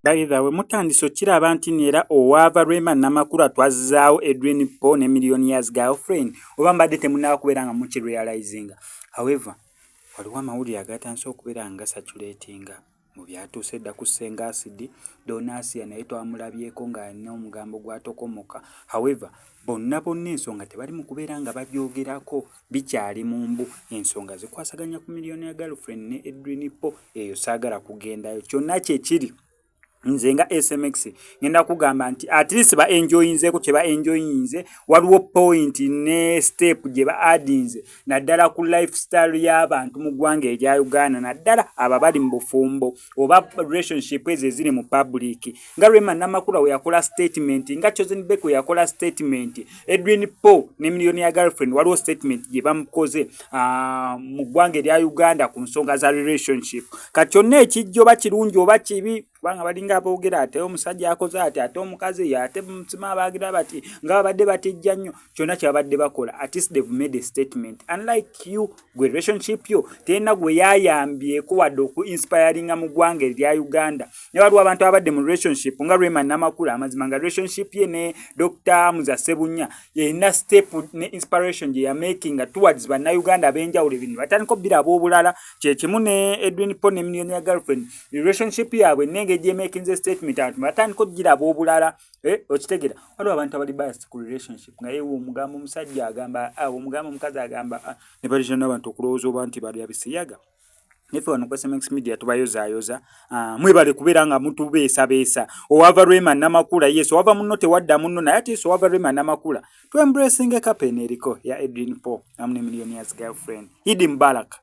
either we mutandise okiraba nti neera owaava Rema Namakula twazzaawo Edwin Paul ne Millionaire's Girlfriend oba mbadde temunnaba kubeera nga mukirealizinga. However, waliwo amawulire agatandise okubeera nga saturatinga mu byatuuse dda ku Ssenga Acid. Donasia naye twamulabyeko ng'alina omugambo gwatokomoka. However, bonna ensonga tebali mu kubeera nga bajoogerako, bikyali mu mbu. Ensonga zikwasaganya ku Millionaire Girlfriend ne Edwin Paul, eyo saagala kugendayo. Kyonna kyekiri nze nga SMX ngenda kugamba nti at least ba enjoyinzeeko kye ba enjoyinze, waliwo point ne step gye ba addinze naddala ku lifestyle y'abantu mu ggwanga erya Uganda, naddala aba bali mu bufumbo oba relationship ezo eziri mu public. Nga Rema Namakula we yakola statement, nga Chosen Beko we yakola statement, Edwin Paul ne Millionaire Girlfriend waliwo statement gye bamukoze mu ggwanga erya Uganda ku nsonga za relationship. Kakyonna ekijjo ba kirungi oba kibi kubanga balinga aboogera ate omusajja akoze ate omukazi ate musima abaagira bati nga babadde batijja nnyo, kyonna kyabadde bakola at least they've made a statement. Unlike you, gwe relationship yo tena gwe yayambyeko wadde oku inspiringa mu ggwanga erya Uganda. Ne waliwo abantu abadde mu relationship nga Rema Namakula, amazima nga relationship ye ne Dr. Muza Sebunya yena step ne inspiration gye ya making towards bannayuganda ab'enjawulo ebintu batandika obbiraba obulala. Kye kimu ne Edwin Paul ne Millionaire Girlfriend, relationship yabwe je making the statement at batandika ogiraba obulala. Okitegera waliwo abantu abali biased ku relationship nga yewe omugambo omusajja agamba omugambo omukazi agamba ne bali n'abantu okulowooza oba nti bali abisiyaga. Nefe wano ku SMX Media tubayozaayoza, mwebale kubeera nga mutubeesabeesa. Owaava Rema Namakula, yes, owaava munno tewadda munno naye ati owaava Rema Namakula tu embracing campaign eriko ya Edwin Paul amne Millionaire's Girlfriend. Idi Mbarak.